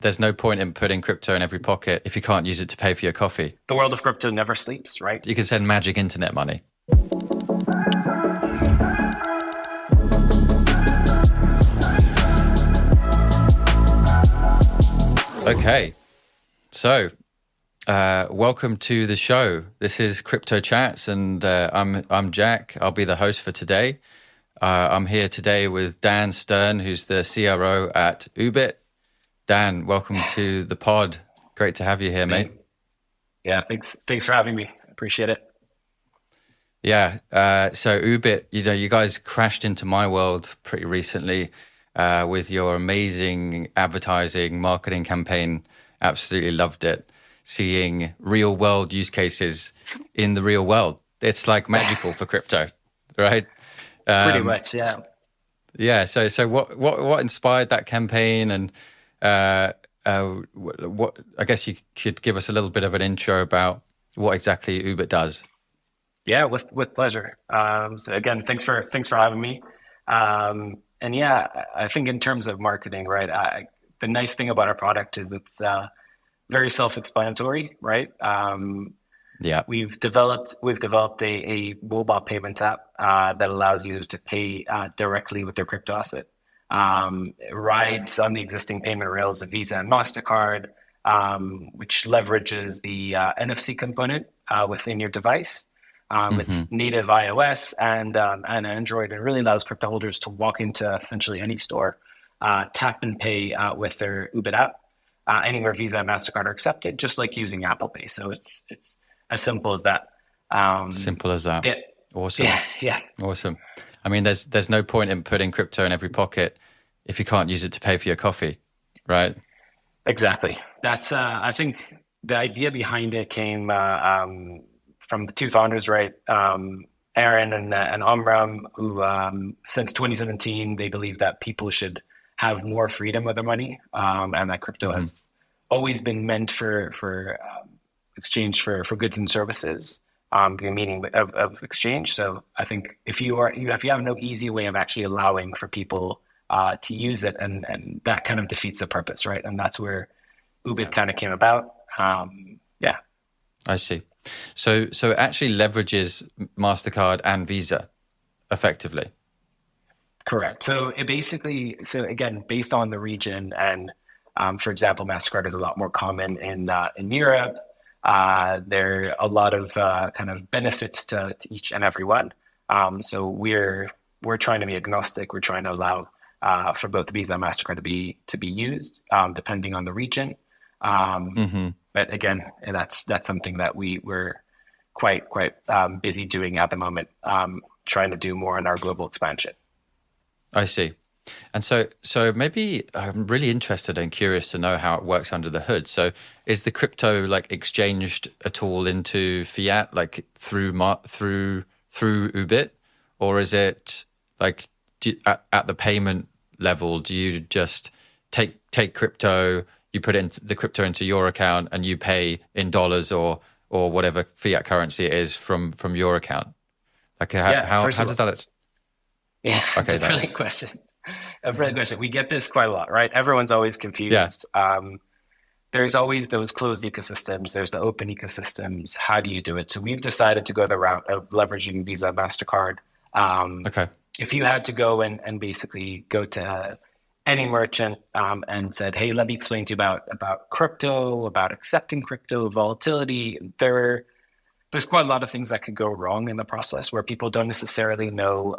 there's no point in putting crypto in every pocket if you can't use it to pay for your coffee. The world of crypto never sleeps, right? You can send magic internet money. Okay, so welcome to the show. This is Crypto Chats, and I'm Jack. I'll be the host for today. I'm here today with Dan Stern, who's the CRO at Oobit. Dan, welcome to the pod. Great to have you here, mate. Yeah, thanks for having me. Appreciate it. Yeah, so Oobit, you guys crashed into my world pretty recently with your amazing advertising marketing campaign. Absolutely loved it. Seeing real world use cases in the real world. It's like magical for crypto, right? Pretty much, yeah. Yeah. So what inspired that campaign, and what I guess you could give us a little bit of an intro about what exactly Oobit does. Yeah, with pleasure. So again, thanks for having me. And yeah, I think in terms of marketing, right? The nice thing about our product is it's very self-explanatory, right? Yeah, we've developed a mobile payment app that allows users to pay directly with their crypto asset. It rides on the existing payment rails of Visa and Mastercard, which leverages the NFC component within your device. It's native iOS and Android, and really allows crypto holders to walk into essentially any store, tap and pay with their Oobit app anywhere Visa and Mastercard are accepted, just like using Apple Pay. So it's as simple as that. Simple as that. Yeah. Awesome. Yeah. Awesome. I mean, there's no point in putting crypto in every pocket if you can't use it to pay for your coffee, right? Exactly. That's I think the idea behind it came from the two founders, right? Aaron and Offramp, who since 2017 they believe that people should have more freedom with their money, and that crypto has always been meant for exchange for goods and services, the meaning of exchange. So I think if you have no easy way of actually allowing for people to use it, and that kind of defeats the purpose, right? And that's where Oobit kind of came about. Yeah. I see. So it actually leverages MasterCard and Visa effectively. Correct. So again, based on the region, and for example, MasterCard is a lot more common in Europe. There are a lot of kind of benefits to each and every one. So we're trying to be agnostic. We're trying to allow for both Visa and MasterCard to be used depending on the region. But again, that's something that we're quite busy doing at the moment, trying to do more in our global expansion. I see. And so maybe I'm really interested and curious to know how it works under the hood. So is the crypto like exchanged at all into fiat, like through Oobit, or is it like at the payment level? Do you just take crypto, you put the crypto into your account, and you pay in dollars or whatever fiat currency it is from your account? Like how does that? Yeah, okay, it's a brilliant question. A brilliant question. We get this quite a lot, right? Everyone's always confused. Yeah. There's always those closed ecosystems. There's the open ecosystems. How do you do it? So we've decided to go the route of leveraging Visa, MasterCard. Okay. If you had to go and basically go to any merchant and said, hey, let me explain to you about crypto, about accepting crypto, volatility, there's quite a lot of things that could go wrong in the process where people don't necessarily know.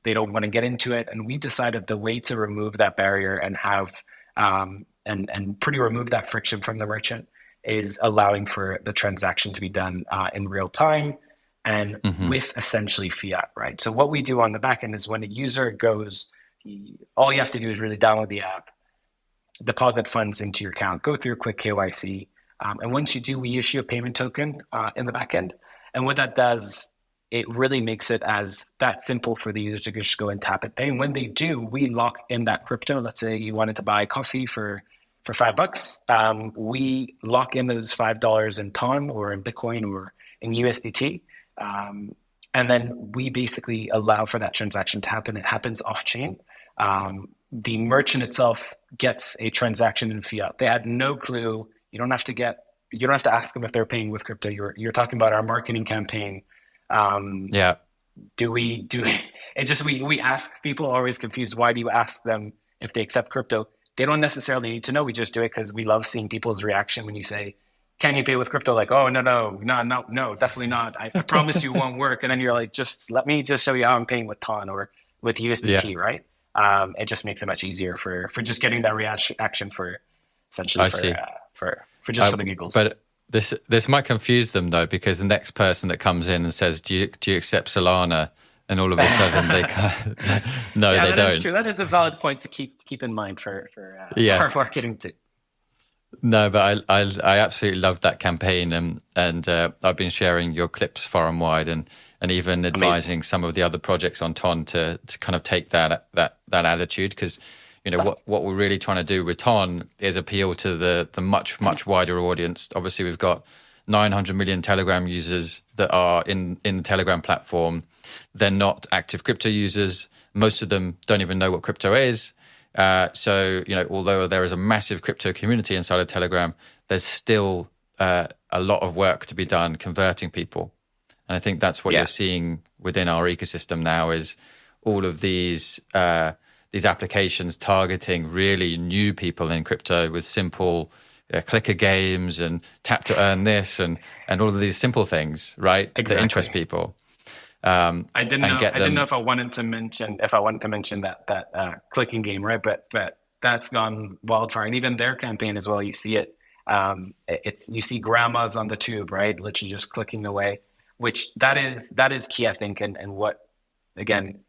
They don't want to get into it. And we decided the way to remove that barrier and have and pretty remove that friction from the merchant is allowing for the transaction to be done in real time and with essentially fiat, right? So what we do on the back end is when a user goes, all you have to do is really download the app, deposit funds into your account, go through a quick KYC. And once you do, we issue a payment token in the back end. And what that does, it really makes it as that simple for the user to just go and tap and pay. And when they do, we lock in that crypto. Let's say you wanted to buy coffee for $5. We lock in those $5 in Ton or in Bitcoin or in USDT. And then we basically allow for that transaction to happen. It happens off chain. the merchant itself gets a transaction in fiat. They had no clue. You don't have to ask them if they're paying with crypto. You're talking about our marketing campaign. Yeah. We ask people are always confused. Why do you ask them if they accept crypto? They don't necessarily need to know. We just do it because we love seeing people's reaction when you say, can you pay with crypto? Like, oh, no, definitely not. I promise you it won't work. And then you're like, let me show you how I'm paying with Ton or with USDT, right? It just makes it much easier for just getting that reaction for essentially for the giggles. But this might confuse them though, because the next person that comes in and says, do you accept Solana? And all of a sudden they no, they don't. That is true. That is a valid point to keep in mind for our marketing too. No, but I absolutely loved that campaign, and I've been sharing your clips far and wide, and even advising some of the other projects on Ton to kind of take that attitude, because what we're really trying to do with Ton is appeal to the much wider audience. Obviously, we've got 900 million Telegram users that are in the Telegram platform. They're not active crypto users. Most of them don't even know what crypto is. So, although there is a massive crypto community inside of Telegram, there's still a lot of work to be done converting people. And I think that's what you're seeing within our ecosystem now, is all of these applications targeting really new people in crypto with simple clicker games and tap to earn this and all of these simple things, right? Exactly. That interest people. I didn't know if I wanted to mention that clicking game, right? But that's gone wildfire, and even their campaign as well. You see it. You see grandmas on the tube, right? Literally just clicking away, which that is key, I think, and what again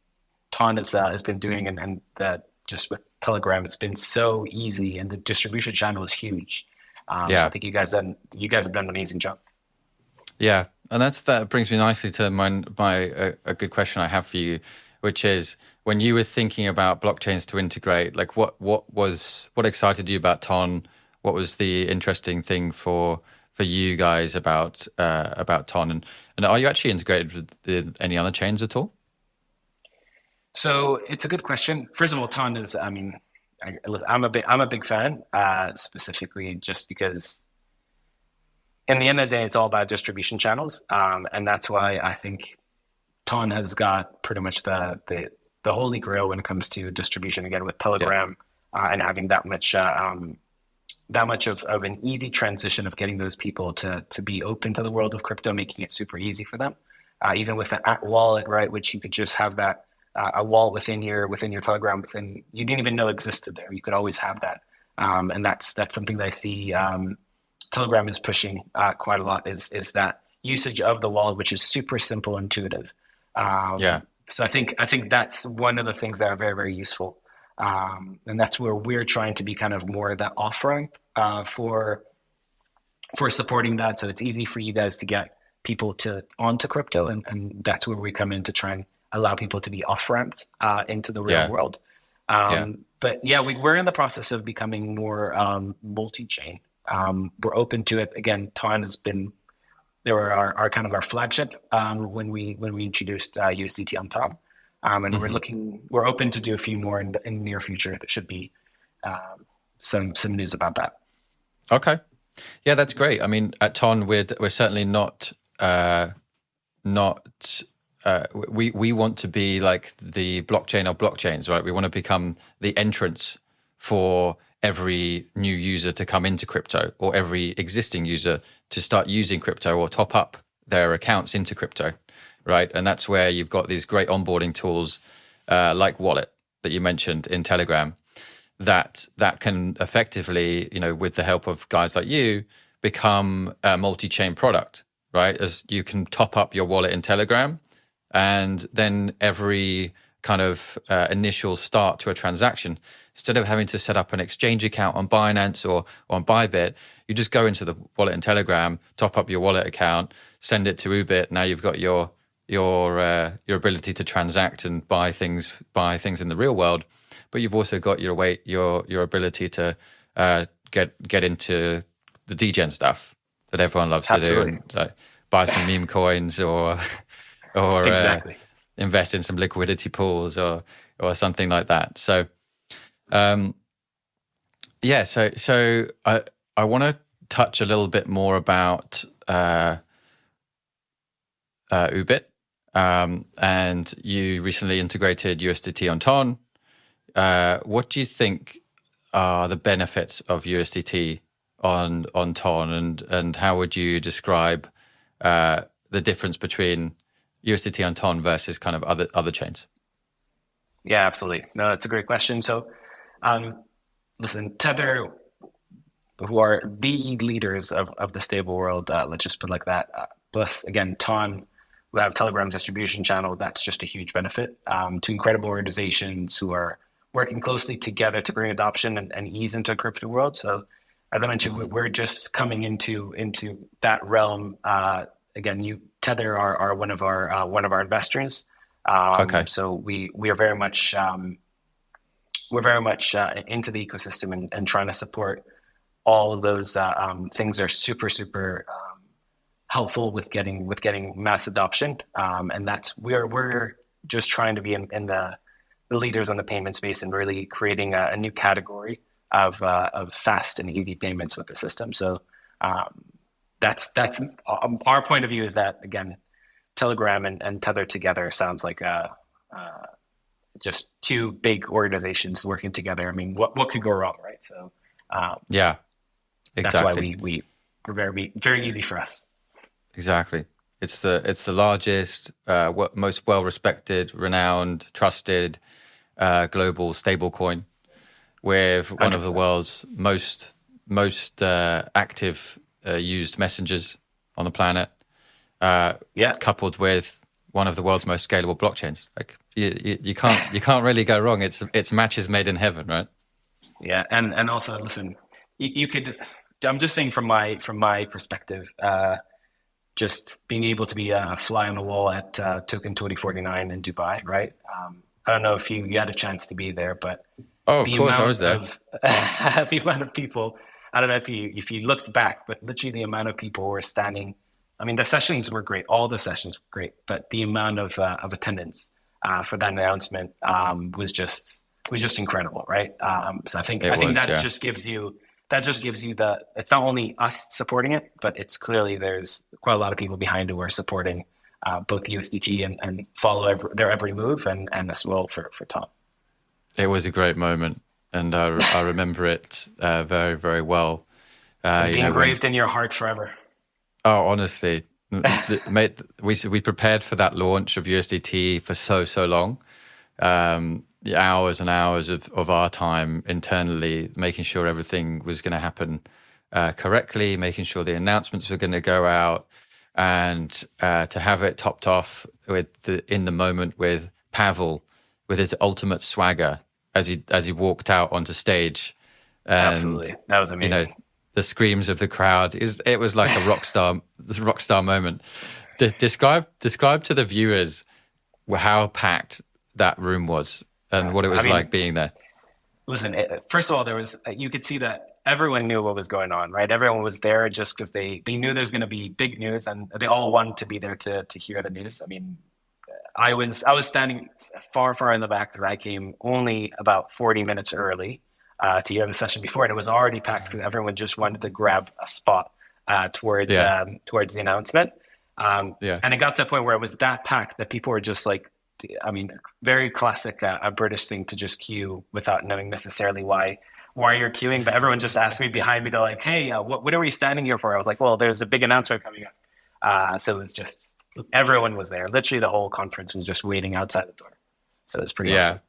Ton has been doing, and that just with Telegram, it's been so easy, and the distribution channel is huge. So I think you guys have done an amazing job. Yeah, and that brings me nicely to a good question I have for you, which is, when you were thinking about blockchains to integrate, like what excited you about Ton? What was the interesting thing for you guys about Ton? And are you actually integrated with any other chains at all? So it's a good question. First of all, Ton is, I'm a big fan, specifically just because in the end of the day, it's all about distribution channels. And that's why I think Ton has got pretty much the holy grail when it comes to distribution, again, with Telegram, and having that much of an easy transition of getting those people to be open to the world of crypto, making it super easy for them. Even with an wallet, right, which you could just have that a wallet within your Telegram, you didn't even know existed there. You could always have that, and that's something that I see Telegram is pushing quite a lot. Is that usage of the wallet, which is super simple, intuitive. So I think that's one of the things that are very, very useful, and that's where we're trying to be kind of more that Offramp for supporting that. So it's easy for you guys to get people onto crypto, and that's where we come in to try and allow people to be off-ramped into the real world. But we're in the process of becoming more multi-chain. We're open to it. Again, Ton has been, they were our kind of our flagship when we introduced USDT on top. And we're open to do a few more in the near future. There should be some news about that. Okay. Yeah, that's great. I mean, at Ton, we're certainly not we want to be like the blockchain of blockchains, right? We want to become the entrance for every new user to come into crypto, or every existing user to start using crypto or top up their accounts into crypto, right? And that's where you've got these great onboarding tools like Wallet that you mentioned in Telegram, that can effectively, with the help of guys like you, become a multi-chain product, right? As you can top up your wallet in Telegram, and then every kind of initial start to a transaction, instead of having to set up an exchange account on Binance or on Bybit, you just go into the wallet in Telegram, top up your wallet account, send it to Oobit. Now you've got your ability to transact and buy things in the real world, but you've also got your ability to get into the degen stuff that everyone loves Absolutely. to do, and, like, buy some meme coins or exactly. Invest in some liquidity pools or something like that. So Yeah, so I want to touch a little bit more about Oobit, and you recently integrated USDT on Ton. What do you think are the benefits of USDT on Ton, and how would you describe the difference between USDT on Ton versus kind of other chains? Yeah, absolutely. No, it's a great question. So, listen, Tether, who are the leaders of the stable world, let's just put it like that. Plus, again, Ton, who have Telegram distribution channel, that's just a huge benefit to incredible organizations who are working closely together to bring adoption and ease into the crypto world. So, as I mentioned, we're just coming into that realm. Again, Tether are one of our investors. Okay. So we are very much we're very much into the ecosystem and trying to support all of those things are super helpful with getting mass adoption. And that's we're just trying to be in the leaders on the payment space and really creating a new category of fast and easy payments with the system. So that's our point of view is that, again, Telegram and Tether together sounds like just two big organizations working together. I mean, what could go wrong, right? So yeah, exactly. That's why we're very easy for us. Exactly. It's the largest, most well-respected, renowned, trusted global stablecoin, with 100%. One of the world's most active used messengers on the planet. Coupled with one of the world's most scalable blockchains. Like you can't really go wrong. It's matches made in heaven, right? Yeah, and also listen, you could. I'm just saying from my perspective, just being able to be a fly on the wall at Token 2049 in Dubai, right? I don't know if you had a chance to be there, but of course I was there. The amount of people. I don't know if you looked back, but literally the amount of people were standing. I mean, the sessions were great. All the sessions were great, but the amount of attendance for that announcement was just incredible, right? So I think that just gives you the. It's not only us supporting it, but it's clearly there's quite a lot of people behind who are supporting both USDT and follow their every move, and as well for Tom. It was a great moment, and I remember it very, very well. Be engraved in your heart forever. Oh, honestly, mate, we prepared for that launch of USDT for so long. Hours and hours of our time internally, making sure everything was going to happen correctly, making sure the announcements were going to go out, and to have it topped off in the moment with Pavel with his ultimate swagger as he walked out onto stage. And, absolutely, that was amazing. The screams of the crowd it was like a rock star moment. Describe to the viewers how packed that room was and what it was like being there. Listen, first of all, you could see that everyone knew what was going on, right? Everyone was there just because they knew there's going to be big news, and they all wanted to be there to hear the news. I mean, I was standing far in the back because I came only about 40 minutes early to hear the session before, and it was already packed because everyone just wanted to grab a spot towards the announcement. And it got to a point where it was that packed that people were just like, I mean, very classic a British thing to just queue without knowing necessarily why you're queuing. But everyone just asked me behind me, they're like, hey, what are we standing here for? I was like, well, there's a big announcement coming up. So it was just, everyone was there. Literally the whole conference was just waiting outside the door. So it's pretty awesome.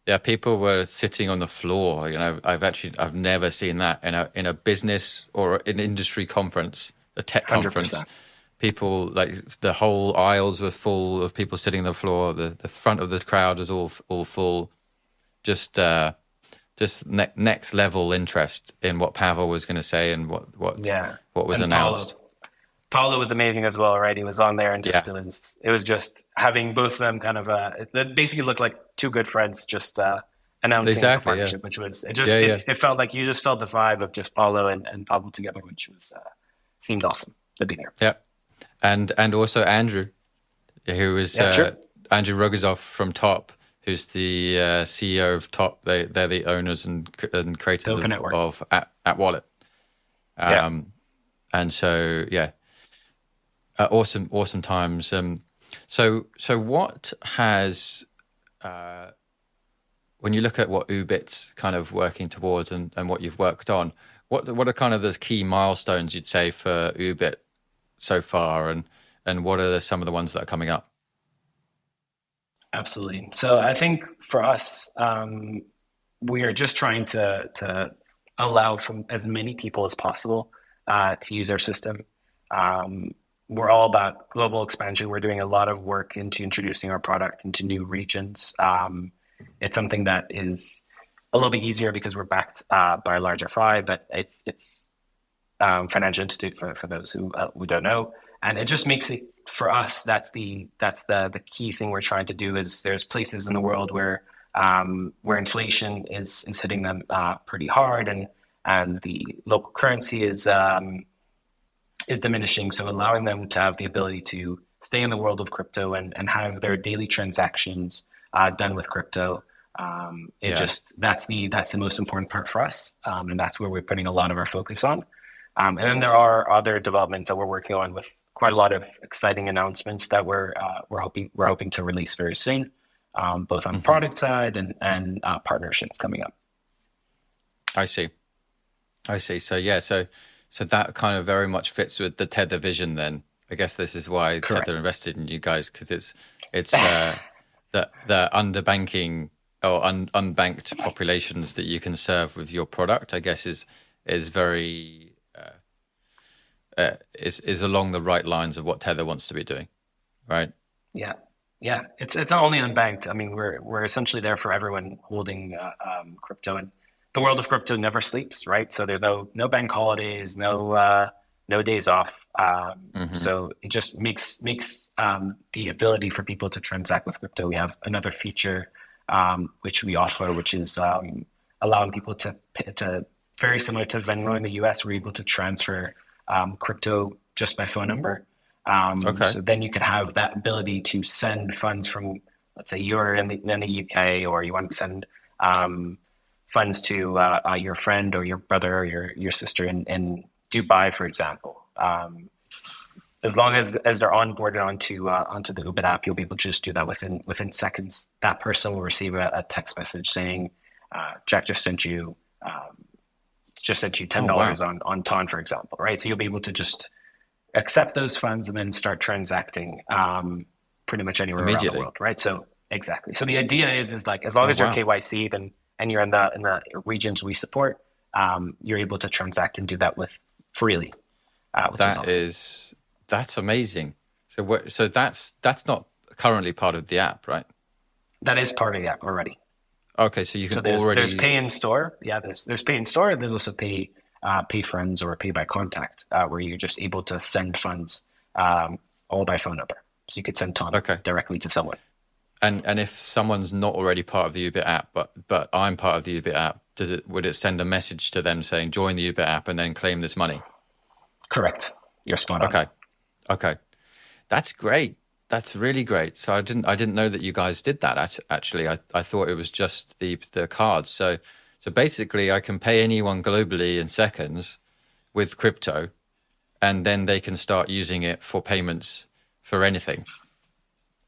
Yeah, people were sitting on the floor. You know, I've never seen that in a business or an industry conference, a tech conference. 100%. People, like, the whole aisles were full of people sitting on the floor. The front of the crowd was all full. Just next level interest in what Pavel was going to say and what was announced. Paulo was amazing as well, right? He was on there, and it was just having both of them kind of it basically looked like two good friends just announcing a partnership, which was it felt like you just felt the vibe of just Paulo and Pablo together, which was seemed awesome to be there. Yeah, and also Andrew, who was Andrew Rogozov from Top, who's the CEO of Top. They're the owners and creators of at Wallet. And so awesome times. So what has when you look at what Oobit's kind of working towards and what you've worked on, what are kind of the key milestones you'd say for Oobit so far, and what are some of the ones that are coming up? Absolutely. So I think for us, we are just trying to allow from as many people as possible to use our system. We're all about global expansion. We're doing a lot of work into introducing our product into new regions. It's something that is a little bit easier because we're backed by a large FI, but it's financial institute for those who don't know, and it just makes it for us. That's the key thing we're trying to do. Is there's places in the world where inflation is hitting them pretty hard, and the local currency is diminishing. So allowing them to have the ability to stay in the world of crypto and have their daily transactions done with crypto. That's the most important part for us, and that's where we're putting a lot of our focus on. And then there are other developments that we're working on with quite a lot of exciting announcements that we're hoping to release very soon, both on the product side and partnerships coming up. I see. So that kind of very much fits with the Tether vision. Then I guess this is why Correct. Tether invested in you guys, because it's the underbanking or unbanked populations that you can serve with your product. I guess is very is along the right lines of what Tether wants to be doing, right? Yeah. It's not only unbanked. I mean, we're essentially there for everyone holding crypto, and the world of crypto never sleeps, right? So there's no bank holidays, no days off. So it just makes the ability for people to transact with crypto. We have another feature which we offer, which is allowing people to very similar to Venmo in the US. We're able to transfer crypto just by phone number. So then you could have that ability to send funds from, let's say you're in the UK, or you want to send funds to your friend or your brother or your sister in Dubai, for example. As long as they're onboarded onto the Oobit app, you'll be able to just do that within seconds. That person will receive a text message saying, Jack just sent you $10 on Ton, for example, right? So you'll be able to just accept those funds and then start transacting pretty much anywhere around the world, right? So exactly. So the idea is like, as long as you're KYC, and you're in the regions we support, you're able to transact and do that freely. That's amazing. So that's not currently part of the app, right? That is part of the app already. Okay, so you can there's pay in store. Yeah, there's pay in store. There's also pay friends or pay by contact, where you're just able to send funds all by phone number. So you could send Ton directly to someone. And if someone's not already part of the Oobit app, but I'm part of the Oobit app, would it send a message to them saying join the Oobit app and then claim this money? Correct. You're spot on. Okay, that's great. That's really great. So I didn't know that you guys did that. Actually, I thought it was just the cards. So basically, I can pay anyone globally in seconds with crypto, and then they can start using it for payments for anything.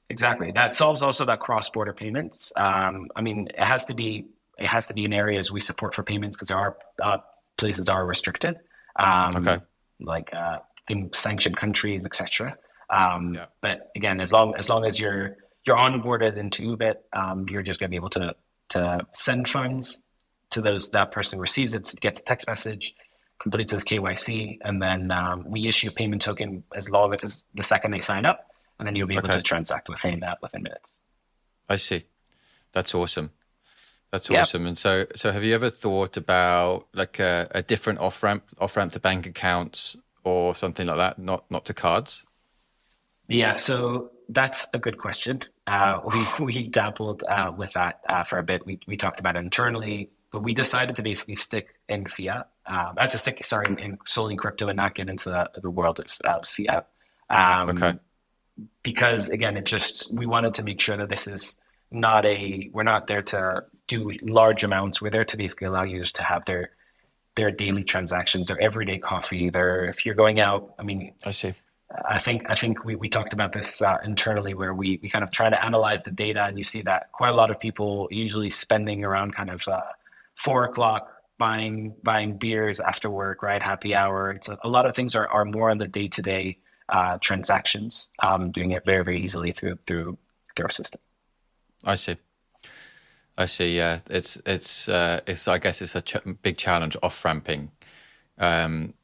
Exactly. That solves also that cross-border payments. I mean, it has to be in areas we support for payments, because there are places are restricted, like in sanctioned countries, etc. But again, as long as you're onboarded into Oobit, you're just going to be able to send funds to that person receives it, gets a text message, completes his KYC, and then we issue a payment token as long as the second they sign up. And then you'll be able to transact within minutes. I see. That's awesome. Awesome. And so have you ever thought about like a different off-ramp to bank accounts or something like that, not to cards? Yeah, so that's a good question. We dabbled with that for a bit. We talked about it internally, but we decided to basically stick in Fiat. In solely crypto and not get into the world of Fiat. Because again, we wanted to make sure that this is we're not there to do large amounts. We're there to basically allow users to have their daily transactions, their everyday coffee. If you're going out, I mean, I see. I think we talked about this internally, where we kind of try to analyze the data, and you see that quite a lot of people usually spending around kind of 4 o'clock buying beers after work, right? Happy hour. It's a lot of things are more on the day-to-day transactions, doing it very, very easily through our system. I see. Yeah, it's I guess it's a big challenge off ramping, and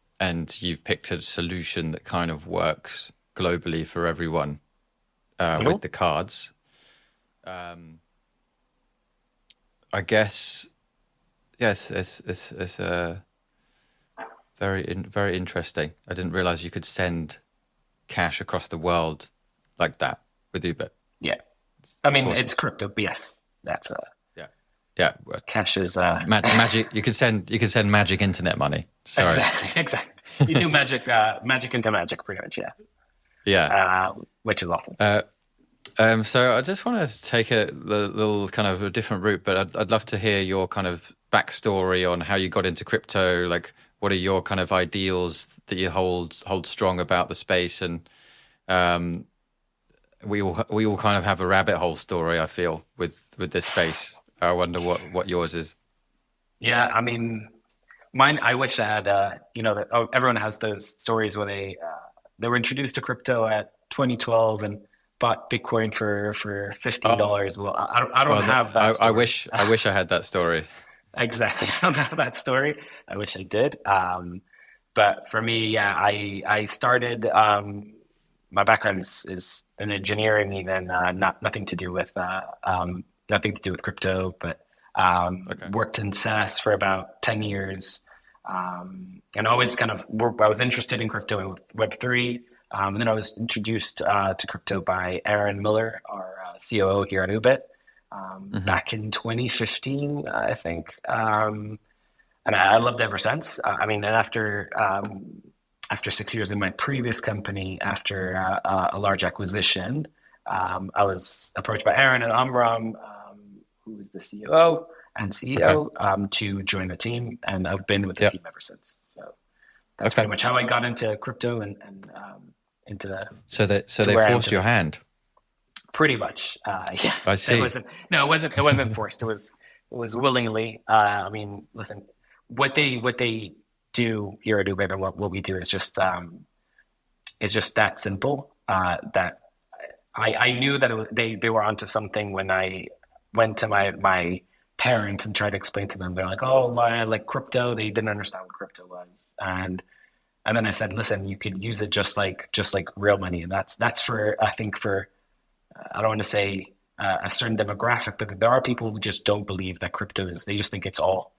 you've picked a solution that kind of works globally for everyone with the cards. I guess yes, it's very interesting. I didn't realize you could send cash across the world like that with Oobit. Yeah, I mean, awesome. it's crypto, but yes, that's yeah. Cash is magic. You can send magic internet money. Sorry. Exactly. You do magic into magic, pretty much. Yeah. Which is awesome. So I just want to take a little kind of a different route, but I'd love to hear your kind of backstory on how you got into crypto. Like, what are your kind of ideals that you hold strong about the space? And we all kind of have a rabbit hole story, I feel, with this space. I wonder what yours is. Yeah, I mean, mine. I wish I had. Everyone has those stories where they were introduced to crypto at 2012 and bought Bitcoin for $15. Well, I don't have that story. I wish I had that story. Exactly. I don't have that story. I wish I did. But for me, yeah, I started. My background is in engineering, even nothing to do with crypto, but worked in SaaS for about 10 years, and always kind of I was interested in crypto and Web3. And then I was introduced to crypto by Aaron Miller, our COO here at Oobit, back in 2015, I think. And I loved it ever since. I mean, and after 6 years in my previous company, after a large acquisition, I was approached by Aaron and Amram, who is the COO and CEO, to join the team, and I've been with the team ever since. So that's pretty much how I got into crypto and into the. So they forced your hand. Pretty much, yeah. I see. It wasn't forced. It was willingly. I mean, listen, what they do here at Uber and what we do is just that simple. That I knew that they were onto something when I went to my parents and tried to explain to them. They're like, "Oh, like crypto." They didn't understand what crypto was, and then I said, "Listen, you could use it just like real money." And that's for, I think, for I don't want to say a certain demographic, but there are people who just don't believe that crypto is. They just think it's all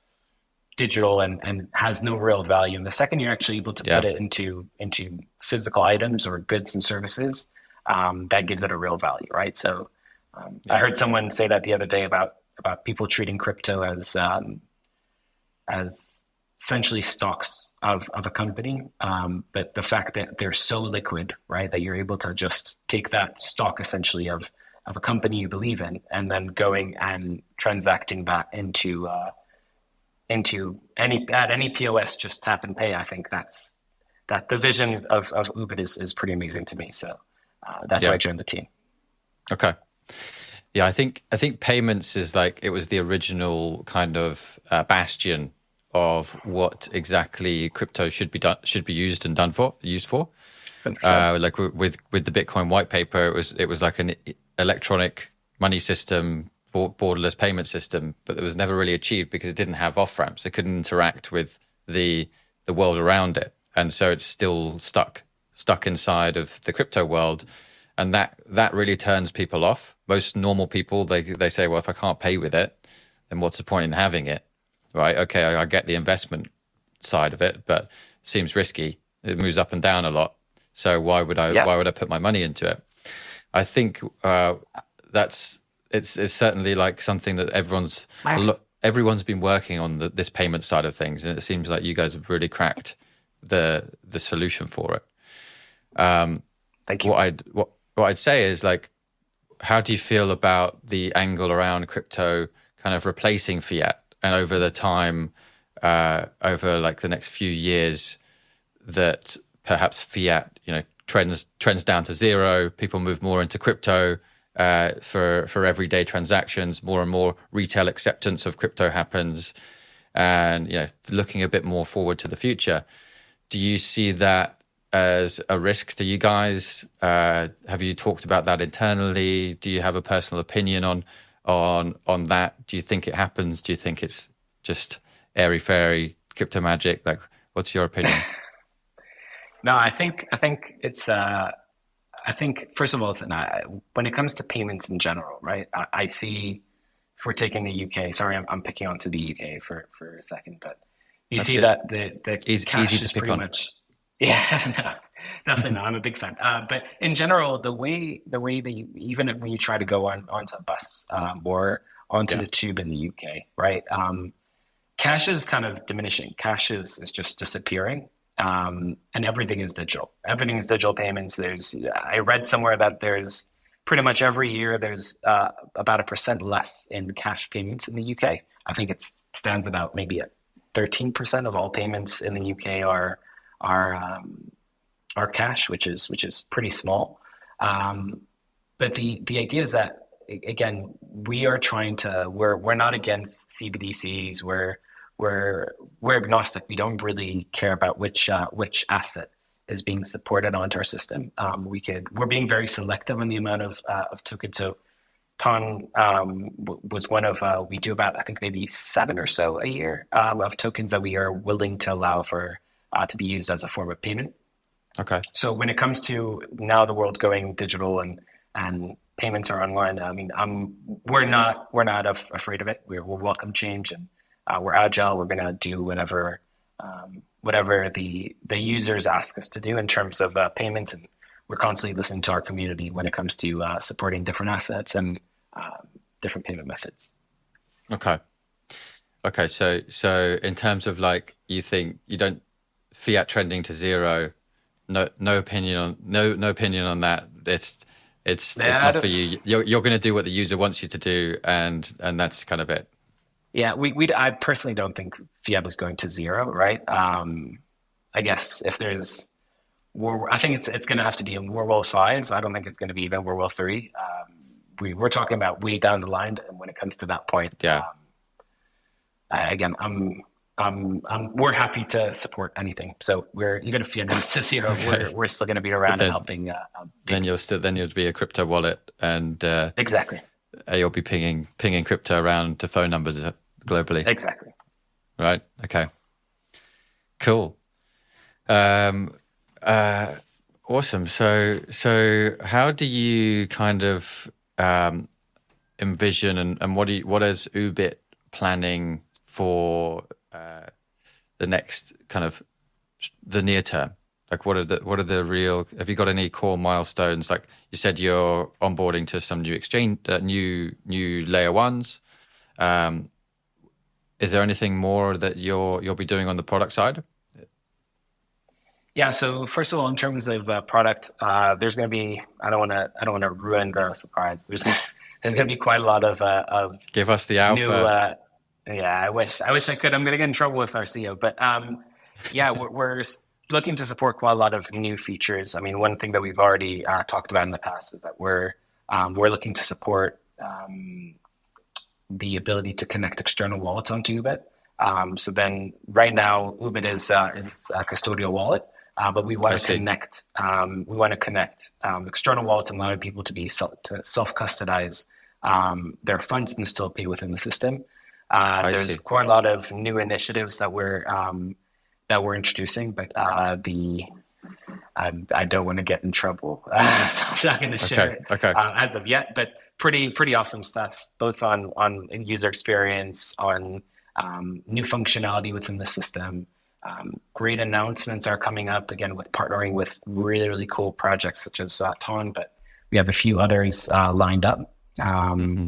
digital and has no real value. And the second you're actually able to put it into physical items or goods and services, that gives it a real value, right? So I heard someone say that the other day about people treating crypto as essentially stocks of a company, but the fact that they're so liquid, right, that you're able to just take that stock essentially of a company you believe in, and then going and transacting that into any POS, just tap and pay. I think that the vision of Oobit is pretty amazing to me. So that's why I joined the team. Okay. Yeah, I think payments is like, it was the original kind of bastion of what exactly crypto should be used for. Like with the Bitcoin white paper, it was like an electronic money system, borderless payment system, but it was never really achieved because it didn't have off ramps. It couldn't interact with the world around it, and so it's still stuck inside of the crypto world. And that really turns people off. Most normal people, they say, well, if I can't pay with it, then what's the point in having it, right? Okay, I get the investment side of it, but it seems risky. It moves up and down a lot. So why would I put my money into it? I think it's certainly like something that everyone's been working on this payment side of things, and it seems like you guys have really cracked the solution for it. Thank you. What I'd say is, like, how do you feel about the angle around crypto kind of replacing fiat, and over the time, over like the next few years, that perhaps fiat, trends down to zero, people move more into crypto for everyday transactions, more and more retail acceptance of crypto happens, and looking a bit more forward to the future. Do you see that as a risk to you guys? Have you talked about that internally? Do you have a personal opinion on that? Do you think it happens? Do you think it's just airy fairy crypto magic? Like, what's your opinion? No, I think it's. I think first of all, when it comes to payments in general, right? I see. If we're taking the UK, sorry, I'm picking onto the UK for a second, but That's see good. that the cash Easy is to pick pretty on. much. Yeah, no, definitely not. I'm a big fan. But in general, the way that even when you try to go onto a bus or onto the tube in the UK, right? Cash is kind of diminishing. Cash is just disappearing. And everything is digital. Everything is digital payments. I read somewhere that there's pretty much every year there's about 1% less in cash payments in the UK. I think it stands about maybe at 13% of all payments in the UK are cash, which is pretty small. But the idea is that, again, we are trying to. We're not against CBDCs. We're agnostic. We don't really care about which asset is being supported onto our system. We're being very selective on the amount of tokens. So Ton was one of we do about, I think, maybe 7 or so a year of tokens that we are willing to allow for to be used as a form of payment. Okay. So when it comes to now the world going digital and payments are online, I mean, we're not afraid of it. We'll welcome change, and we're agile. We're going to do whatever the users ask us to do in terms of payments, and we're constantly listening to our community when it comes to supporting different assets and different payment methods. Okay. So in terms of, like, you think you don't fiat trending to zero, no opinion on that. It's not for you. You're going to do what the user wants you to do, and that's kind of it. Yeah, I personally don't think fiat is going to zero, right? I guess if there's I think it's going to have to be in World War 5. I don't think it's going to be even World War 3. We're talking about way down the line, and when it comes to that point, yeah. Again, we're happy to support anything. So even if fiat goes to zero, okay, we're still going to be around and helping. Then you'll be a crypto wallet, and exactly. You'll be pinging crypto around to phone numbers globally. Exactly. Right. Okay. Cool. Awesome. So how do you kind of envision and what is Oobit planning for the next kind of the near term? Like, what are the real? Have you got any core milestones? Like you said, you're onboarding to some new exchange, new layer ones. Is there anything more that you'll be doing on the product side? Yeah. So first of all, in terms of product, there's going to be. I don't want to ruin the surprise. There's going to be quite a lot of. Give us the alpha. Yeah, I wish I could. I'm going to get in trouble with our CEO, but yeah, we're looking to support quite a lot of new features. I mean, one thing that we've already talked about in the past is that we're looking to support the ability to connect external wallets onto Oobit. So then, right now, Oobit is a custodial wallet, but we want to connect. We want to connect external wallets and allowing people to self-custodize their funds and still pay within the system. There's quite a lot of new initiatives that we're introducing, but I don't want to get in trouble, so I'm not going to share it as of yet. But pretty awesome stuff, both on user experience, on new functionality within the system. Great announcements are coming up again with partnering with really cool projects such as Ton, but we have a few others lined up,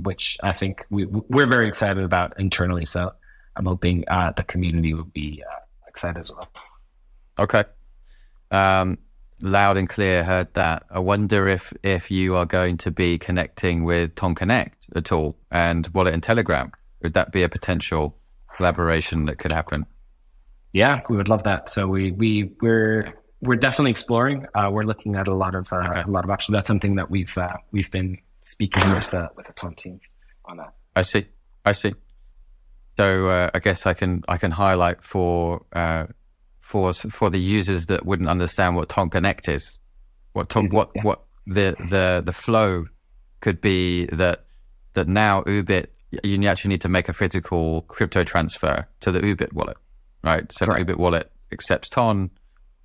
which I think we're very excited about internally. So I'm hoping the community will be excited as well. Okay. loud and clear. Heard that. I wonder if you are going to be connecting with Toncoin Connect at all and Wallet and Telegram. Would that be a potential collaboration that could happen? Yeah, we would love that. So we're definitely exploring. We're looking at a lot of options. That's something that we've been speaking with the Ton team on that. I see. So I guess I can highlight for the users that wouldn't understand what Toncoin Connect is. What the flow could be that now Oobit, you actually need to make a physical crypto transfer to the Oobit wallet, right? So the Oobit wallet accepts Ton.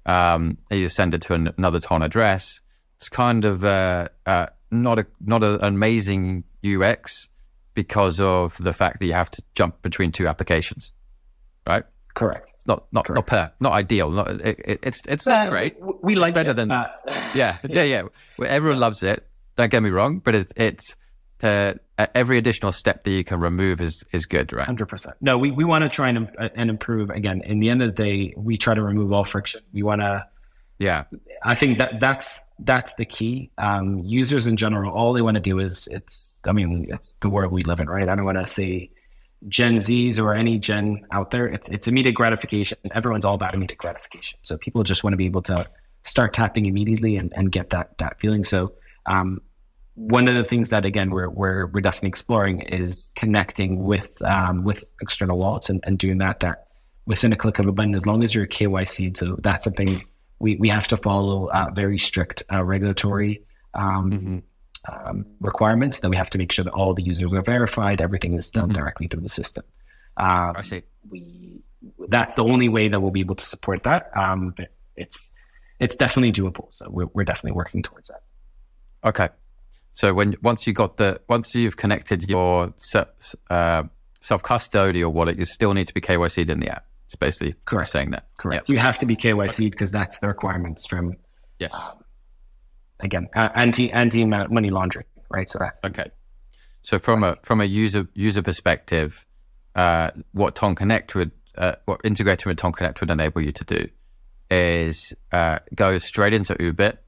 You send it to another Ton address. It's kind of not an amazing UX because of the fact that you have to jump between two applications, right? Correct. Not ideal. It's not great. We like better than yeah. Well, everyone loves it. Don't get me wrong, but it's every additional step that you can remove is good, right? 100%. No, we want to try and improve. Again, in the end of the day, we try to remove all friction. We want to. Yeah, I think that's the key. Users in general, all they want to do is it's the world we live in, right? I don't want to say Gen Zs or any Gen out there. It's immediate gratification. Everyone's all about immediate gratification. So people just want to be able to start tapping immediately and get that feeling. So one of the things that again we're definitely exploring is connecting with external wallets and doing that within a click of a button, as long as you're KYC. So that's something we have to follow very strict regulatory requirements. Then we have to make sure that all the users are verified. Everything is done directly through the system. I see. That's the only way that we'll be able to support that. But it's definitely doable. So we're definitely working towards that. Okay. So once you've connected your self-custodial wallet, you still need to be KYC'd in the app. It's basically correct. Saying that. Correct. Yep. You have to be KYC'd because that's the requirements from again anti-money laundering, right? So that's okay. So from a user perspective, what Toncoin Connect what integrating with Toncoin Connect would enable you to do is go straight into Oobit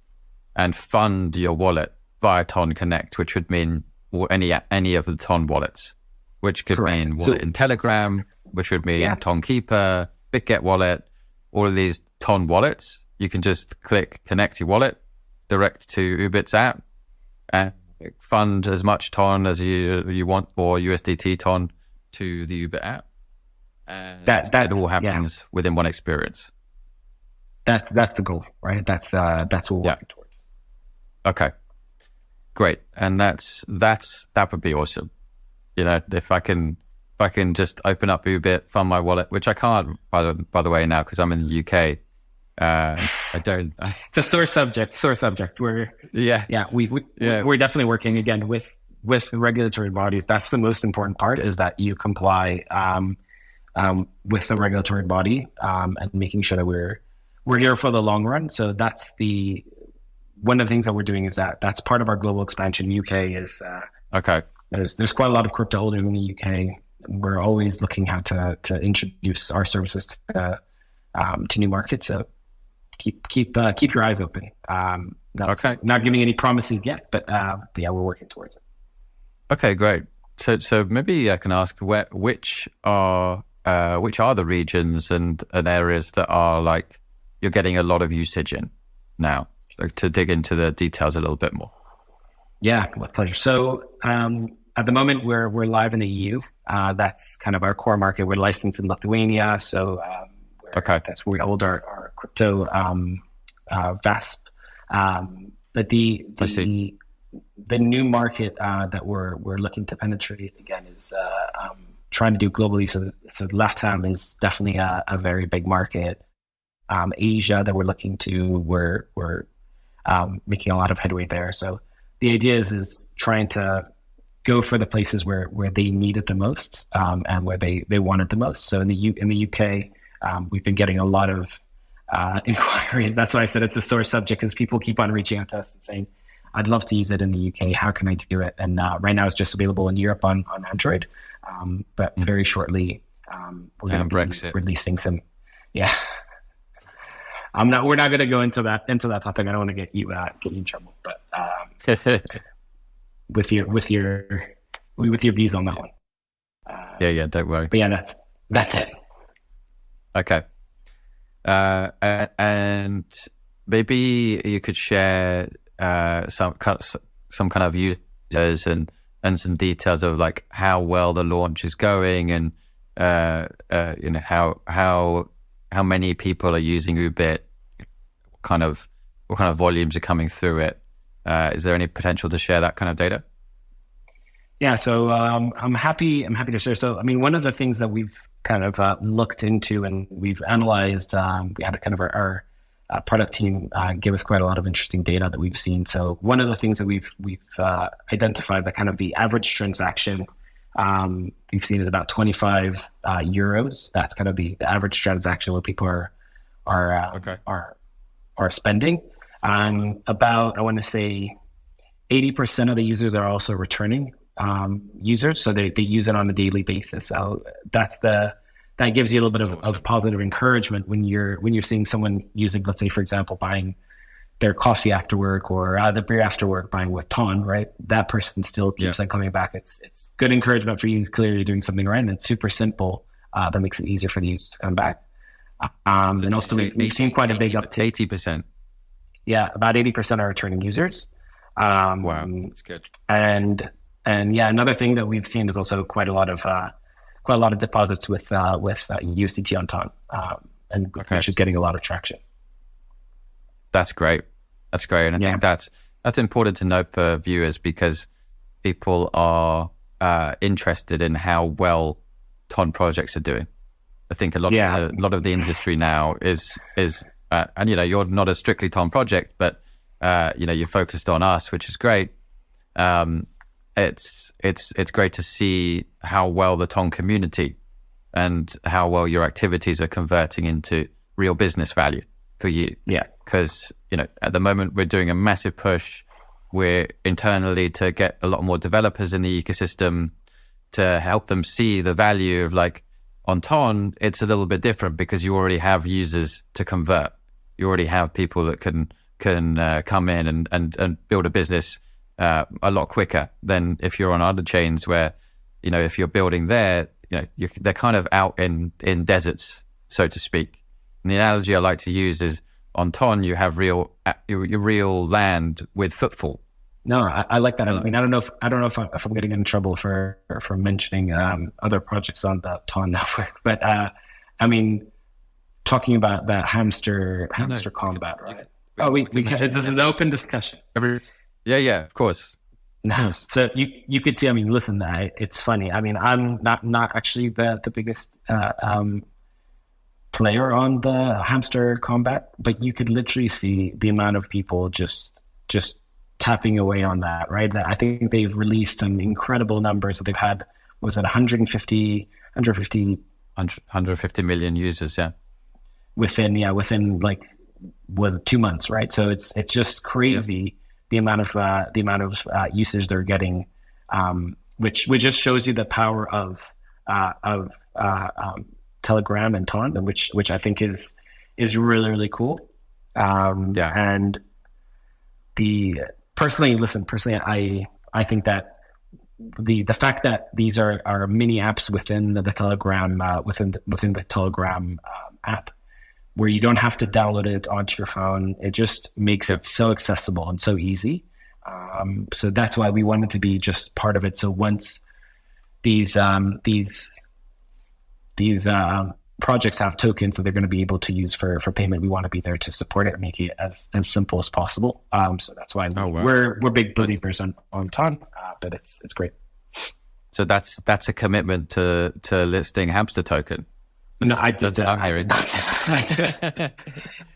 and fund your wallet via Toncoin Connect, which would mean any of the Ton wallets, which could mean wallet in Telegram, which would mean Ton Keeper, BitGet wallet, all of these Ton wallets. You can just click connect your wallet direct to Oobit's app and fund as much Ton as you want, or USDT Ton to the Oobit app. And it all happens within one experience. That's the goal, right? That's what we're working towards. Okay. Great. And that would be awesome. You know, if I can just open up Oobit, fund my wallet, which I can't by the way now because I'm in the UK. It's a sore subject. We're definitely working again with regulatory bodies. That's the most important part, is that you comply with the regulatory body and making sure that we're here for the long run. So that's one of the things that we're doing is that's part of our global expansion. UK is okay. There's quite a lot of crypto holders in the UK. We're always looking how to introduce our services to new markets. So keep your eyes open. Not giving any promises yet, but we're working towards it. Okay, great. So maybe I can ask which are the regions and areas that are like you're getting a lot of usage in now, like, to dig into the details a little bit more. Yeah, with pleasure. So at the moment we're live in the EU. That's kind of our core market. We're licensed in Lithuania, so that's where we hold our crypto VASP. But the new market that we're looking to penetrate again is trying to do globally. So LATAM is definitely a very big market. Asia that we're looking to, we're making a lot of headway there. So the idea is trying to go for the places where they need it the most and where they want it the most. So in the UK, we've been getting a lot of inquiries. That's why I said it's a sore subject, because people keep on reaching out to us and saying, I'd love to use it in the UK. How can I do it? And right now it's just available in Europe on Android. But very shortly, we're going to be releasing some. Yeah. We're not going to go into that topic. I don't want to get you in trouble, but with your views on that one. Yeah, don't worry. But yeah, that's it. Okay. And maybe you could share some kind of users and some details of like how well the launch is going, and how many people are using Oobit, what kind of volumes are coming through it. Is there any potential to share that kind of data? Yeah, so I'm happy to share. So, I mean, one of the things that we've kind of looked into and we've analyzed, we had a kind of our product team give us quite a lot of interesting data that we've seen. So, one of the things that we've identified, that kind of the average transaction we've seen is about 25 euros. That's kind of the average transaction where people are spending. About, I want to say, 80% of the users are also returning users, so they use it on a daily basis. So that gives you a little bit of positive encouragement when you're seeing someone using, let's say, for example, buying their coffee after work or the beer after work, buying with Ton, right? That person still keeps on coming back. It's good encouragement for you. Clearly, you're doing something right, and it's super simple. That makes it easier for the user to come back. And also, we've seen quite a big uptick. 80%. Yeah, about 80% are returning users. Wow, that's good. And yeah, another thing that we've seen is also quite a lot of deposits with USDT on Ton, which is getting a lot of traction. That's great. And I think that's important to note for viewers, because people are interested in how well Ton projects are doing. I think a lot of the industry now is and you're not a strictly Ton project, but you're focused on us, which is great. It's great to see how well the Ton community and how well your activities are converting into real business value for you. Yeah. Because, at the moment we're doing a massive push. We're internally to get a lot more developers in the ecosystem to help them see the value of, like, on Ton, it's a little bit different because you already have users to convert. You already have people that can come in and build a business a lot quicker than if you're on other chains where, if you're building there, they're kind of out in deserts, so to speak. And the analogy I like to use is on Ton, you have your real land with footfall. No, I like that. I mean, I don't know if I'm getting in trouble for mentioning other projects on the Ton network, but I mean, talking about that hamster combat, right? This is an open discussion. Yeah, of course. No, so you could see. I mean, listen, it's funny. I mean, I'm not actually the biggest player on the hamster combat, but you could literally see the amount of people just tapping away on that, right? I think they've released some incredible numbers that they've had. Was it 150 million users? Yeah, within like 2 months, right? So it's just crazy the amount of usage they're getting, which just shows you the power of Telegram and Ton, which I think is really, really cool. And personally, I think that the fact that these are mini apps within the Telegram within the Telegram app, where you don't have to download it onto your phone, it just makes it so accessible and so easy. So that's why we wanted to be just part of it. So once these projects have tokens that they're going to be able to use for payment, we want to be there to support it and make it as simple as possible. So that's why we're big believers on Ton, but it's great. So that's a commitment to listing hamster token. No, I did.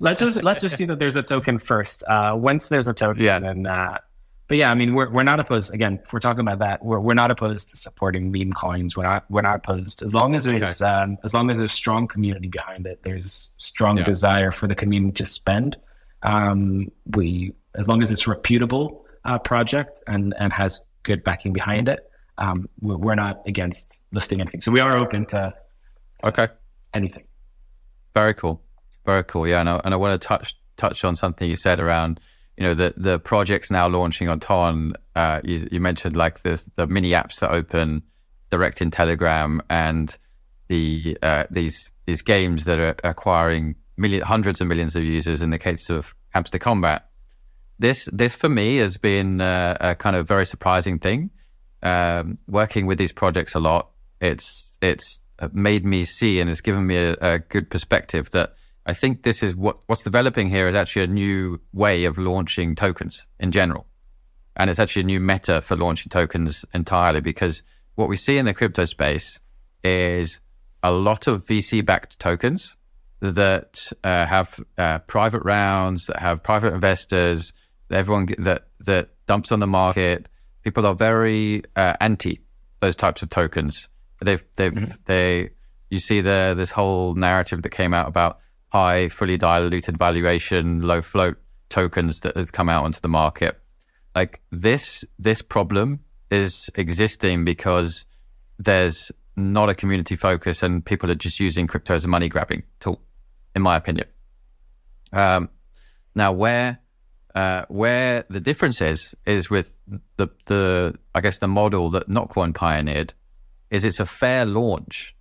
Let's just see that there's a token first. Once there's a token, then. But yeah, I mean, we're not opposed. Again, if we're talking about that, we're not opposed to supporting meme coins. We're not opposed as long as there's strong community behind it. There's strong desire for the community to spend. As long as it's reputable project and has good backing behind it, we're not against listing anything. So we are open to anything. Very cool. Very cool. Yeah, and I want to touch on something you said around, the projects now launching on Ton. You mentioned like the mini apps that open direct in Telegram, and the these games that are acquiring hundreds of millions of users in the case of Hamster Combat. This for me has been a kind of very surprising thing. Working with these projects a lot, it's made me see, and it's given me a good perspective that I think this is what's developing here is actually a new way of launching tokens in general. And it's actually a new meta for launching tokens entirely, because what we see in the crypto space is a lot of VC-backed tokens that have private rounds, that have private investors, everyone that dumps on the market. People are very anti those types of tokens. You see this whole narrative that came out about high, fully diluted valuation, low float tokens that have come out onto the market. Like this problem is existing because there's not a community focus, and people are just using crypto as a money grabbing tool, in my opinion. Now, where the difference is with the I guess the model that Notcoin pioneered is it's a fair launch,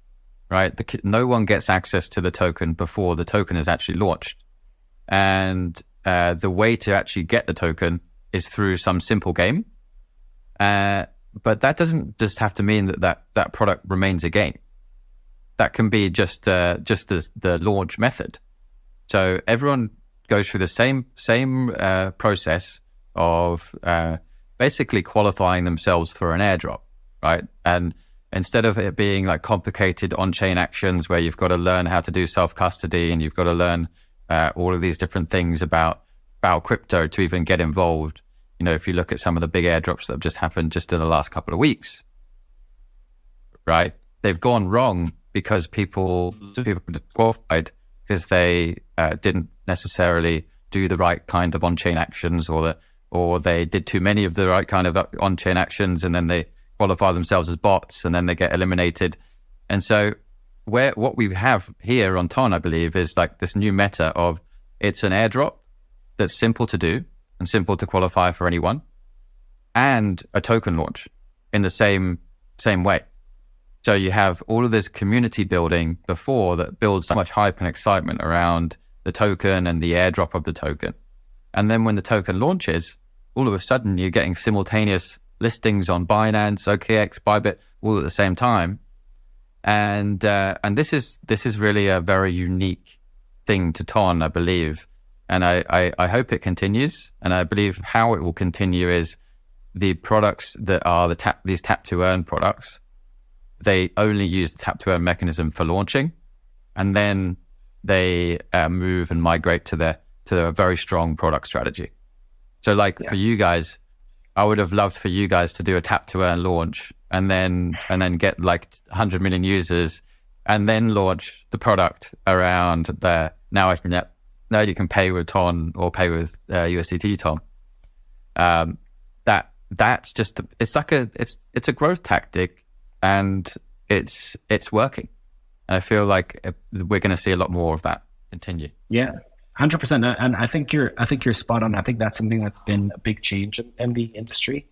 right? No one gets access to the token before the token is actually launched, and the way to actually get the token is through some simple game. But that doesn't just have to mean that product remains a game. That can be just the launch method. So everyone goes through the same process of basically qualifying themselves for an airdrop, right? And instead of it being like complicated on-chain actions where you've got to learn how to do self-custody and you've got to learn all of these different things about crypto to even get involved. If you look at some of the big airdrops that have just happened just in the last couple of weeks, right? They've gone wrong because people disqualified because they didn't necessarily do the right kind of on-chain actions, or they did too many of the right kind of on-chain actions, and then they qualify themselves as bots, and then they get eliminated. And so what we have here on Ton, I believe, is like this new meta of it's an airdrop that's simple to do and simple to qualify for anyone, and a token launch in the same way. So you have all of this community building before that builds so much hype and excitement around the token and the airdrop of the token. And then when the token launches, all of a sudden you're getting simultaneous listings on Binance, OKX, Bybit, all at the same time. And this is really a very unique thing to Ton, I believe. And I hope it continues. And I believe how it will continue is the products that are these tap to earn products, they only use the tap to earn mechanism for launching, and then they move and migrate to a very strong product strategy. So for you guys, I would have loved for you guys to do a tap to earn launch and then get like 100 million users and then launch the product around there. Now you can pay with Ton or pay with USDT Ton. That's just it's a growth tactic, and it's working. And I feel like we're going to see a lot more of that continue. Yeah, 100%. And I think you're spot on. I think that's something that's been a big change in the industry,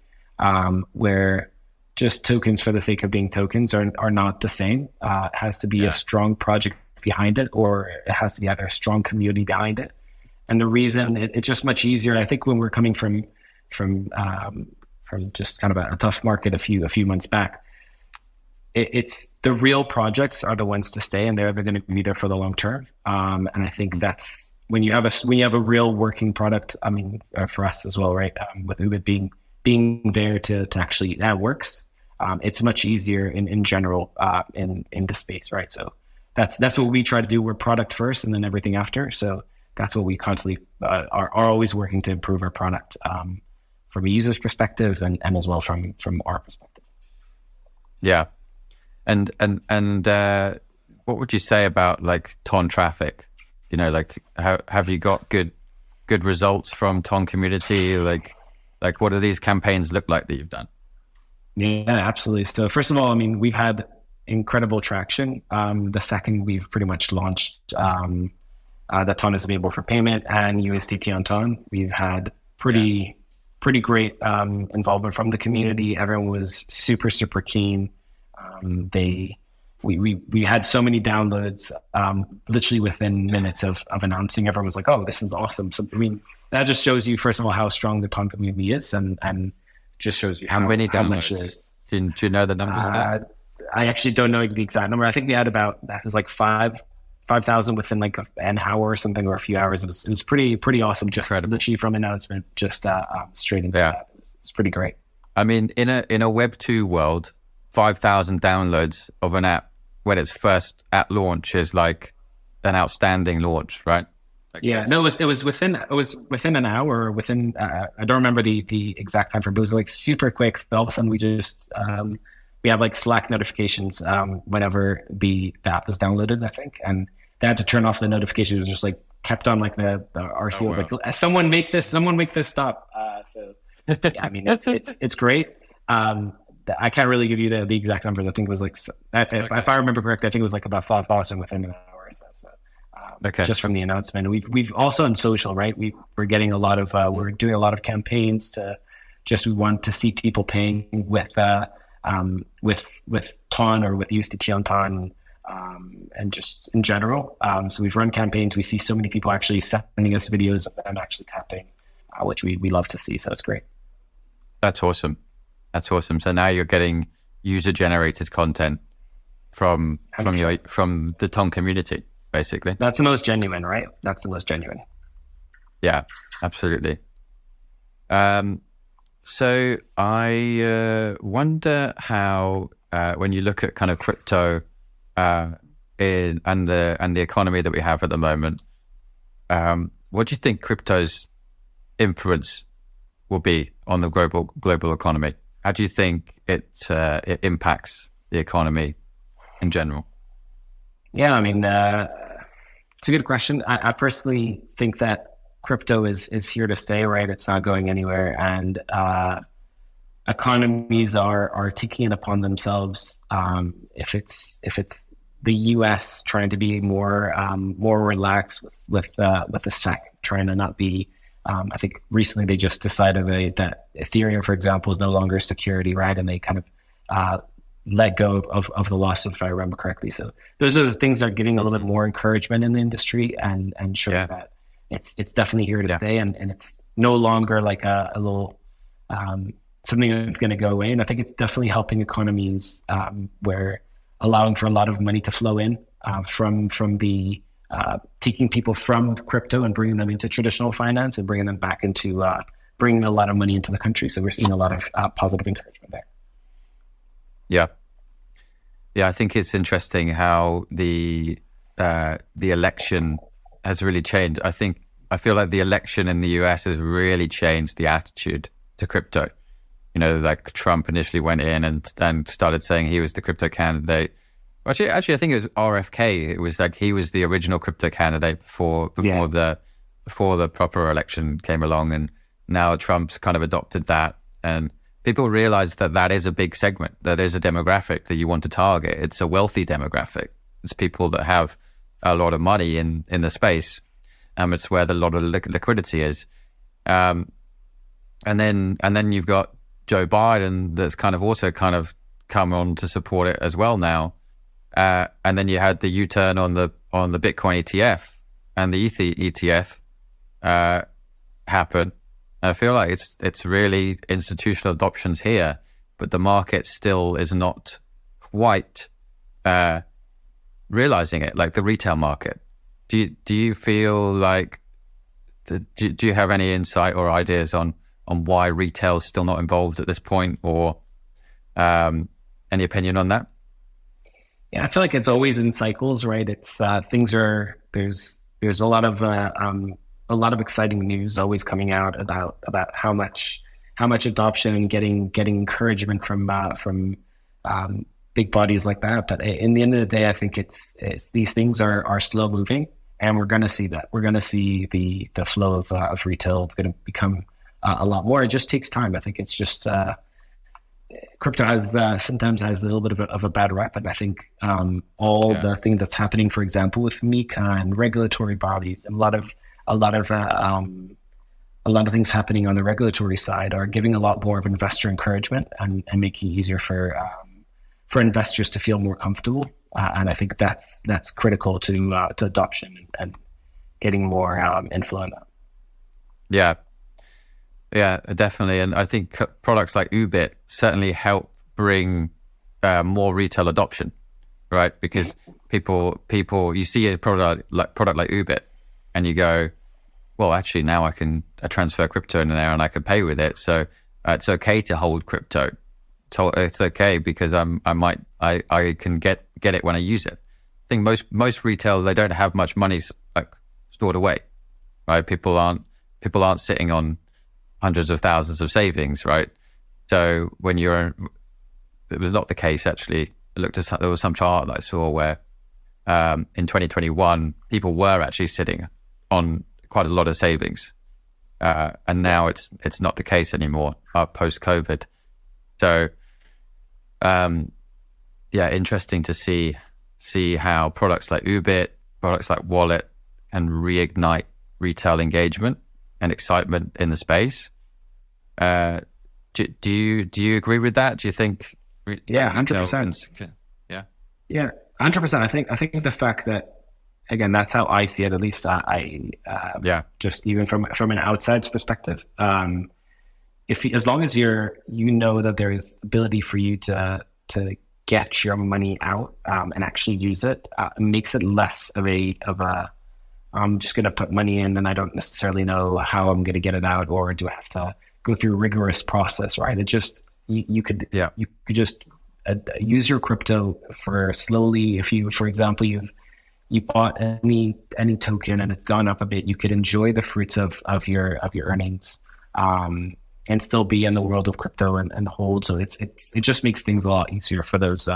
where just tokens for the sake of being tokens are not the same. It has to be a strong project behind it, or it has to be either a strong community behind it. And the reason it's just much easier, I think, when we're coming from just kind of a tough market a few months back, it's the real projects are the ones to stay, and they're going to be there for the long term. And I think that's when you have a real working product. I mean, for us as well, right? With Oobit being there to actually that works. It's much easier in general in the space, right? So that's what we try to do. We're product first, and then everything after. So that's what we constantly are always working to improve our product from a user's perspective and as well from our perspective. Yeah. And what would you say about like Ton traffic? Have you got good results from Ton community? Like what do these campaigns look like that you've done? Yeah, absolutely. So first of all, I mean, we've had incredible traction. The second we've pretty much launched that Ton is available for payment, and USDT on Ton. We've had pretty great involvement from the community. Everyone was super keen. We had so many downloads, literally within minutes of announcing. Everyone was like, "Oh, this is awesome!" So I mean, that just shows you, first of all, how strong the Ton community is, and just shows you how many downloads. Much it is. Do you know the numbers? I actually don't know the exact number. I think we had that was like 5,000 within like an hour or something, or a few hours. It was pretty awesome. Just literally from announcement, just straight into that. It's pretty great. I mean, in a Web 2 world, 5,000 downloads of an app when it's first at launch is like an outstanding launch, right? No, it was within an hour. Or within I don't remember the exact time frame, but it was like super quick. But all of a sudden, we just we have like Slack notifications whenever the app is downloaded, I think, and they had to turn off the notifications. It was just like kept on, like the RC was like, someone make this stop. So yeah, I mean it's great. I can't really give you the exact numbers. I think it was like, if I remember correctly, I think it was like about 5,000 within an hour or so. So just from the announcement, we've also on social, right? We're getting a lot of we're doing a lot of campaigns to we want to see people paying with Ton or with USDT on Ton, and just in general. So we've run campaigns. We see so many people actually sending us videos of them actually tapping, which we love to see. So it's great. That's awesome. So now you're getting user-generated content from the Ton community, basically. That's the most genuine, right? That's the most genuine. Yeah, absolutely. So I wonder how, when you look at kind of crypto and the economy that we have at the moment, what do you think crypto's influence will be on the global economy? How do you think it impacts the economy in general? Yeah, I mean, it's a good question. I personally think that crypto is here to stay, right? It's not going anywhere, and economies are taking it upon themselves. If it's the U.S. trying to be more relaxed with the SEC, trying to not be. I think recently they just decided that Ethereum, for example, is no longer security, right? And they kind of let go of the lawsuit, if I remember correctly. So those are the things that are giving a little bit more encouragement in the industry and showing that it's definitely here to stay, and it's no longer like a little something that's going to go away. And I think it's definitely helping economies where allowing for a lot of money to flow in from the taking people from crypto and bringing them into traditional finance and bringing them back into bringing a lot of money into the country. So we're seeing a lot of positive encouragement there. Yeah, I think it's interesting how the election has really changed. I feel like the election in the US has really changed the attitude to crypto. You know, like Trump initially went in and started saying he was the crypto candidate. Actually, I think it was RFK. It was like he was the original crypto candidate before the proper election came along, and now Trump's kind of adopted that, and people realize that is a big segment, that is a demographic that you want to target. It's a wealthy demographic. It's people that have a lot of money in the space. It's where a lot of liquidity is. And then you've got Joe Biden that's kind of come on to support it as well now. And then you had the U-turn on the Bitcoin ETF and the Ether ETF happen. And I feel like it's really institutional adoptions here, but the market still is not quite realizing it, like the retail market. Do you feel like do you have any insight or ideas on why retail is still not involved at this point, or any opinion on that? Yeah, I feel like it's always in cycles, right? It's there's a lot of exciting news always coming out about how much adoption and getting encouragement from big bodies like that. But in the end of the day, I think it's these things are slow moving, and we're going to see that. We're going to see the flow of retail. It's going to become a lot more. It just takes time. I think it's just crypto has sometimes has a little bit of a bad rep, and I think all the thing that's happening, for example, with MiCA and regulatory bodies, and a lot of things happening on the regulatory side are giving a lot more of investor encouragement and making it easier for investors to feel more comfortable. And I think that's critical to adoption and getting more inflow in that. Yeah, definitely. And I think products like Oobit certainly help bring more retail adoption, right? Because people, you see a product like Oobit and you go, well, actually now I can transfer crypto in there and I can pay with it. So it's okay to hold crypto. So it's okay because I can get it when I use it. I think most retail, they don't have much money like stored away, right? People aren't sitting on hundreds of thousands of savings, right? So it was not the case actually. There was some chart that I saw where in 2021 people were actually sitting on quite a lot of savings, and now it's not the case anymore post COVID. So interesting to see how products like Oobit, products like Wallet can reignite retail engagement and excitement in the space. Do you agree with that? Do you think? 100%. Yeah, 100%. I think the fact that, again, that's how I see it. At least just even from an outside's perspective. As long as you know that there is ability for you to get your money out and actually use it, it makes it less of a I'm just going to put money in and I don't necessarily know how I'm going to get it out, or do I have to go through a rigorous process, right? It just, you could just use your crypto for slowly. If you, for example, you bought any token and it's gone up a bit, you could enjoy the fruits of your earnings and still be in the world of crypto and hold. So it just makes things a lot easier for those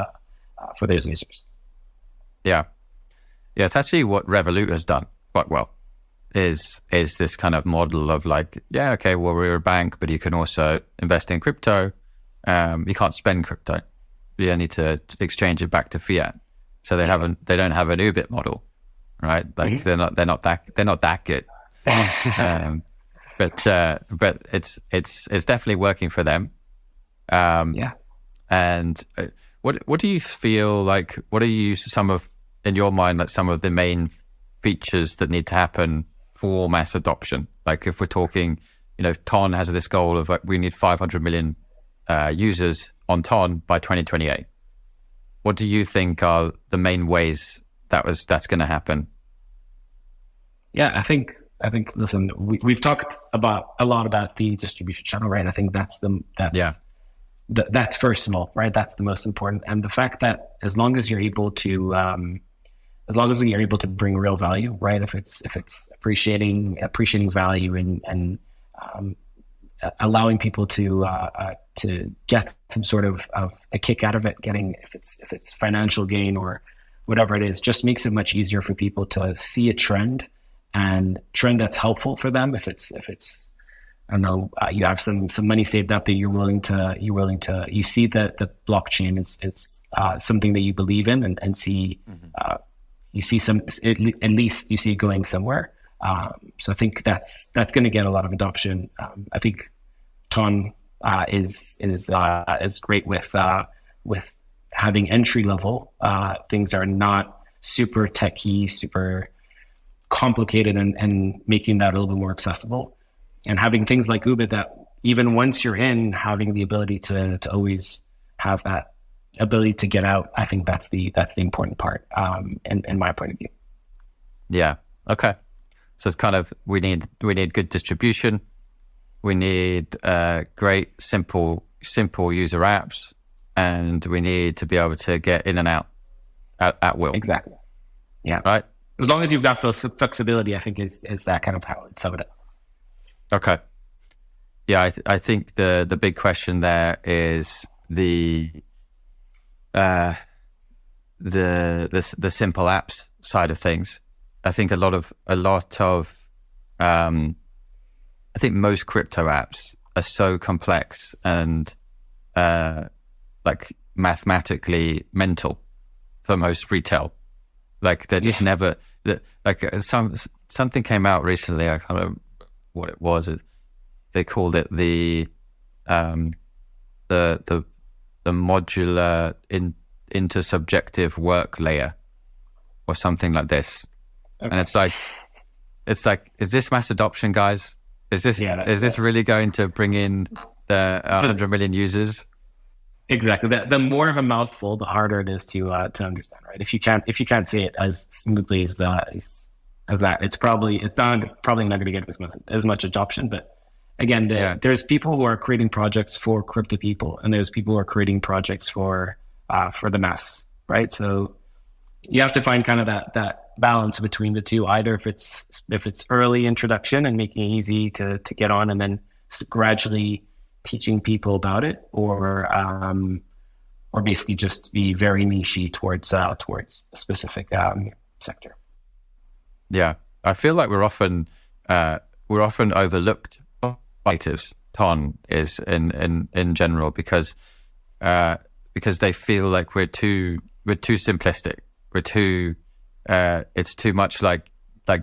users. Yeah, it's actually what Revolut has done quite well. Is this kind of model of like, we're a bank, but you can also invest in crypto. You can't spend crypto. You need to exchange it back to fiat. So they don't have an Oobit model, right? Like they're not that good. But it's definitely working for them. And what do you feel like? What are in your mind, like some of the main features that need to happen for mass adoption? Like if we're talking, Ton has this goal of like, we need 500 million users on Ton by 2028. What do you think are the main ways that's going to happen? Yeah, I think. Listen, we've talked a lot about the distribution channel, right? I think that's first of all, right? That's the most important, and the fact that as long as you're able to bring real value, right? If it's appreciating value and allowing people to get some sort of a kick out of it, if it's financial gain or whatever it is, just makes it much easier for people to see a trend that's helpful for them. If it's I don't know, you have some money saved up that you see that the blockchain is something that you believe in and see. You see at least you see it going somewhere. So I think that's going to get a lot of adoption. I think Ton is great with having entry level. Things are not super techy, super complicated, and making that a little bit more accessible. And having things like Oobit that even once you're in, having the ability to always have that ability to get out, I think that's the important part, in my point of view. Yeah. Okay. So it's kind of, we need good distribution. We need great, simple user apps, and we need to be able to get in and out at will. Exactly. Yeah. Right. As long as you've got flexibility, I think is that kind of how it's summed up. Okay. Yeah, I think the big question there is the simple apps side of things. I think I think most crypto apps are so complex and like mathematically mental for most retail. Like they're just never like something came out recently. I can't remember what it was. They called it the modular intersubjective work layer or something like this. Okay. And it's like, is this mass adoption, guys? Is this really going to bring in the 100 million users? Exactly. The more of a mouthful, the harder it is to understand, right? If you can't say it as smoothly as that, it's probably not going to get as much adoption. But again, there's people who are creating projects for crypto people, and there's people who are creating projects for the mass, right? So you have to find kind of that balance between the two. Either if it's early introduction and making it easy to get on, and then gradually teaching people about it, or basically just be very niche towards a specific sector. Yeah, I feel like we're often overlooked by natives. Ton is in general because they feel like we're too simplistic. We're too it's too much like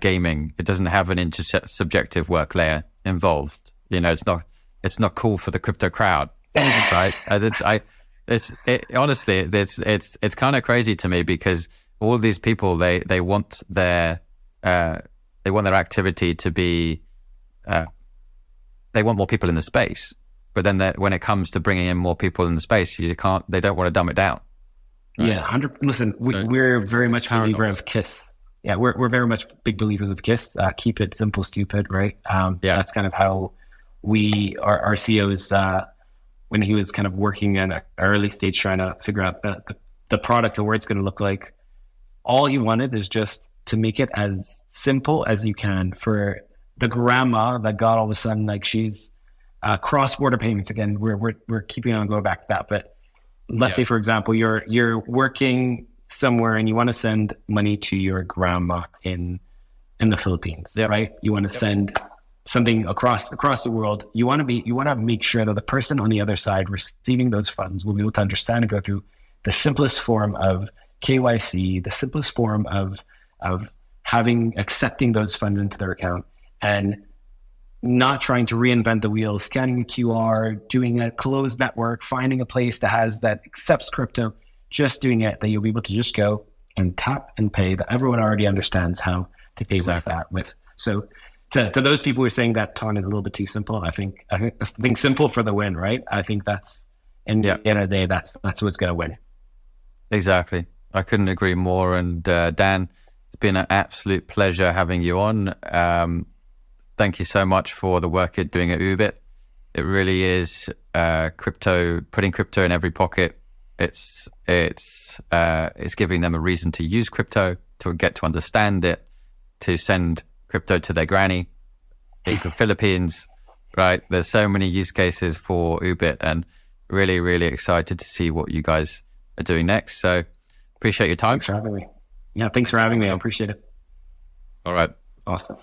gaming. It doesn't have an intersubjective work layer involved. You know, it's not cool for the crypto crowd, right? Honestly, it's kind of crazy to me, because all these people they want their activity to be they want more people in the space, but then when it comes to bringing in more people in the space, they don't want to dumb it down. Right? Yeah, 100. Listen, we're very much believer of KISS. Yeah, we're very much big believers of KISS. Keep it simple, stupid, right? That's kind of how our CEO is, when he was kind of working at an early stage trying to figure out the product and where it's going to look like, all he wanted is just to make it as simple as you can for the grandma that got all of a sudden, like, she's cross-border payments. Again, we're keeping on going back to that, but let's say, for example, you're working somewhere and you want to send money to your grandma in the Philippines, right? You want to send something across the world. You want to make sure that the person on the other side receiving those funds will be able to understand and go through the simplest form of KYC, the simplest form of accepting those funds into their account, and not trying to reinvent the wheel, scanning a QR, doing a closed network, finding a place that accepts crypto, just doing it, that you'll be able to just go and tap and pay, that everyone already understands how to pay with. So to those people who are saying that Ton is a little bit too simple, I think simple for the win, right? I think that's, in the end of the day, that's what's going to win. Exactly. I couldn't agree more. And Dan, it's been an absolute pleasure having you on. Thank you so much for the work you're doing at Oobit. It really is putting crypto in every pocket. It's giving them a reason to use crypto, to get to understand it, to send crypto to their granny in the Philippines, right? There's so many use cases for Oobit, and really, really excited to see what you guys are doing next. So appreciate your time. Thanks for having me. Yeah, thanks for having me. I appreciate it. All right. Awesome.